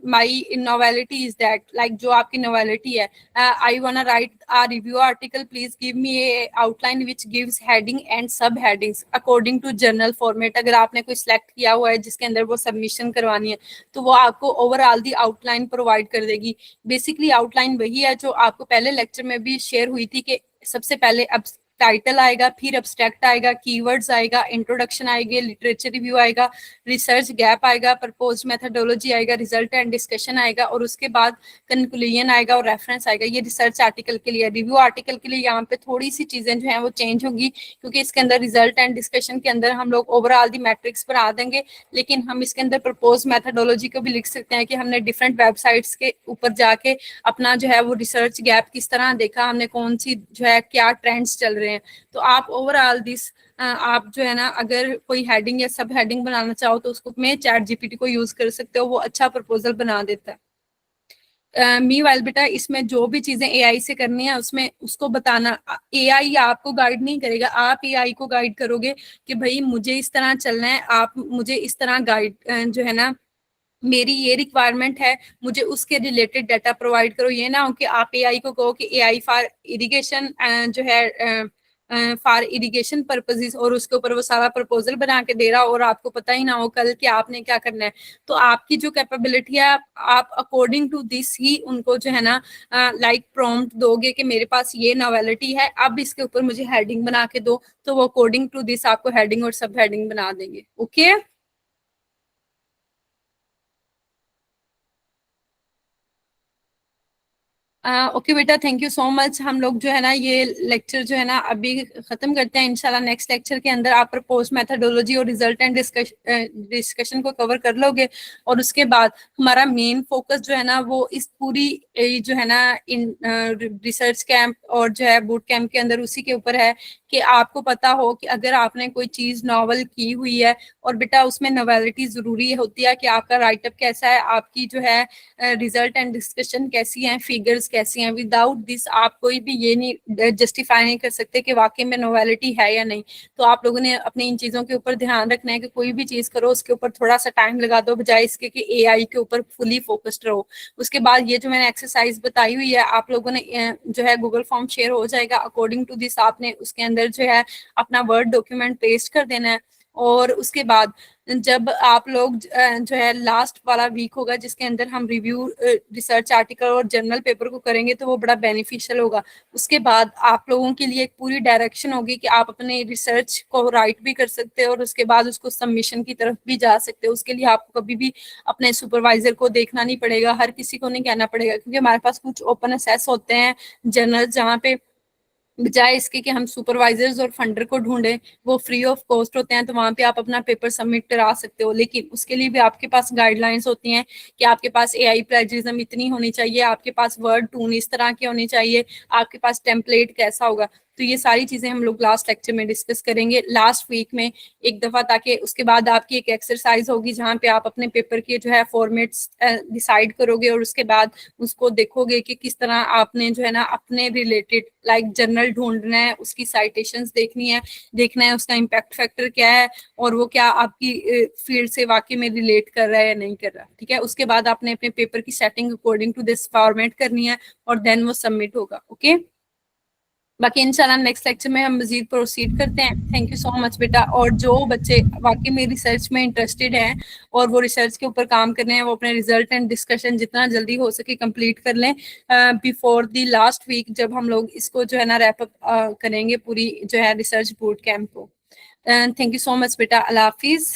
my novelty is that like जो आपकी नोवेलिटी है, I want write a review article, please give me a outline which gives heading and sub headings according to journal format। अगर आपने कोई सिलेक्ट किया हुआ है जिसके अंदर वो सबमिशन करवानी है तो वो आपको ओवरऑल दी आउटलाइन प्रोवाइड कर देगी। बेसिकली आउटलाइन वही है जो आपको पहले लेक्चर में भी शेयर हुई थी कि सबसे पहले अब टाइटल आएगा, फिर एब्स्ट्रैक्ट आएगा, कीवर्ड्स आएगा, इंट्रोडक्शन आएगी, लिटरेचर रिव्यू आएगा, रिसर्च गैप आएगा, प्रपोज्ड मेथोडोलॉजी आएगा, रिजल्ट एंड डिस्कशन आएगा, और उसके बाद कंक्लूजन आएगा और रेफरेंस आएगा। ये रिसर्च आर्टिकल के लिए। रिव्यू आर्टिकल के लिए यहाँ पे थोड़ी सी चीजें जो है वो चेंज होंगी क्योंकि इसके अंदर रिजल्ट एंड डिस्कशन के अंदर हम लोग ओवरऑल दी मैट्रिक्स बना देंगे, लेकिन हम इसके अंदर प्रपोज मेथोडोलॉजी को भी लिख सकते हैं कि हमने डिफरेंट वेबसाइट्स के ऊपर जाके अपना जो है वो रिसर्च गैप किस तरह देखा, हमने कौन सी जो है क्या ट्रेंड्स चल रहे हैं। तो आप ओवरऑल दिस आप जो है ना अगर कोई हेडिंग या सब हेडिंग बनाना चाहो तो उसको में चैट जीपीटी को यूज कर सकते हो, वो अच्छा प्रपोजल बना देता है। मीवाइल बेटा इसमें जो भी चीजें एआई से करनी है उसमें उसको बताना। एआई आपको गाइड नहीं करेगा, आप एआई को गाइड करोगे कि भाई मुझे इस तरह चलना है, आप मुझे इस तरह गाइड जो है ना मेरी ये रिक्वायरमेंट है, मुझे उसके रिलेटेड डाटा प्रोवाइड करो। ये ना हो कि आप एआई को कहो कि एआई फॉर इरिगेशन जो है फॉर इरिगेशन पर्पसेस और उसके ऊपर वो सारा प्रपोजल बना के दे रहा हो और आपको पता ही ना हो कल कि आपने क्या करना है। तो आपकी जो कैपेबिलिटी है आप अकॉर्डिंग टू दिस ही उनको जो है ना लाइक प्रॉम्प्ट दोगे कि मेरे पास ये नॉवेलिटी है, अब इसके ऊपर मुझे हेडिंग बना के दो, तो वो अकॉर्डिंग टू दिस आपको हेडिंग और सब हेडिंग बना देंगे। ओके ओके बेटा, थैंक यू सो मच। हम लोग जो है ना ये लेक्चर जो है ना अभी खत्म करते हैं। इंशाल्लाह नेक्स्ट लेक्चर के अंदर आप प्रपोज मेथोडोलॉजी और रिजल्ट एंड डिस्कशन को कवर कर लोगे, और उसके बाद हमारा मेन फोकस जो है ना वो इस पूरी जो है ना इन रिसर्च कैंप और जो है बूट कैंप के अंदर उसी के ऊपर है कि आपको पता हो कि अगर आपने कोई चीज नॉवल की हुई है, और बेटा उसमें नॉवेलिटी जरूरी होती है कि आपका राइटअप कैसा है, आपकी जो है रिजल्ट एंड डिस्कशन कैसी हैं, फिगर्स कैसी हैं। विदाउट दिस आप कोई भी ये नहीं जस्टिफाई नहीं कर सकते कि वाकई में नोवेलिटी है या नहीं। तो आप लोगों ने अपनी इन चीजों के ऊपर ध्यान रखना है कि कोई भी चीज करो उसके ऊपर थोड़ा सा टाइम लगा दो, बजाय इसके कि एआई के ऊपर फुली फोकस्ड रहो। उसके बाद ये जो मैंने एक्सरसाइज बताई हुई है आप लोगों ने जो है गूगल फॉर्म शेयर हो जाएगा, अकॉर्डिंग टू दिस आपने उसके अंदर जो है अपना वर्ड डॉक्यूमेंट पेस्ट कर देना है। और उसके बाद जब आप लोग जो है लास्ट वाला वीक होगा जिसके अंदर हम रिव्यू रिसर्च आर्टिकल और जर्नल पेपर को करेंगे तो वो बड़ा बेनिफिशियल होगा। उसके बाद आप लोगों के लिए एक पूरी डायरेक्शन होगी कि आप अपने रिसर्च को राइट भी कर सकते हो और उसके बाद उसको सबमिशन की तरफ भी जा सकते हो। उसके लिए आपको कभी भी अपने सुपरवाइजर को देखना नहीं पड़ेगा, हर किसी को नहीं कहना पड़ेगा, क्योंकि हमारे पास कुछ ओपन असेस होते हैं जर्नल जहाँ पे बजाय इसके कि हम सुपरवाइजर्स और फंडर को ढूंढें, वो फ्री ऑफ कॉस्ट होते हैं, तो वहां पे आप अपना पेपर सबमिट करा सकते हो। लेकिन उसके लिए भी आपके पास गाइडलाइंस होती हैं कि आपके पास एआई प्लेजरिज्म इतनी होनी चाहिए, आपके पास वर्ड टून इस तरह के होने चाहिए, आपके पास टेम्पलेट कैसा होगा। तो ये सारी चीजें हम लोग लास्ट लेक्चर में डिस्कस करेंगे लास्ट वीक में एक दफा, ताकि उसके बाद आपकी एक एक्सरसाइज होगी जहाँ पे आप अपने पेपर के जो है फॉर्मेट्स डिसाइड करोगे, और उसके बाद उसको देखोगे कि किस तरह आपने जो है ना अपने रिलेटेड लाइक जर्नल ढूंढना है, उसकी साइटेशंस देखनी है, देखना है उसका इम्पैक्ट फैक्टर क्या है, और वो क्या आपकी फील्ड से वाकई में रिलेट कर रहा है या नहीं कर रहा। ठीक है, उसके बाद आपने अपने पेपर की setting according to this format करनी है, और देन वो सबमिट होगा। ओके, बाकी इंशाल्लाह नेक्स्ट लेक्चर में हम मजीद प्रोसीड करते हैं। थैंक यू सो मच बेटा। और जो बच्चे वाकई में रिसर्च में इंटरेस्टेड हैं और वो रिसर्च के ऊपर काम कर रहे हैं, वो अपने रिजल्ट एंड डिस्कशन जितना जल्दी हो सके कंप्लीट कर लें बिफोर द लास्ट वीक, जब हम लोग इसको जो है ना रैप अप करेंगे पूरी जो है रिसर्च बूट कैंप को। थैंक यू सो मच बेटा, अल्लाह हाफिज।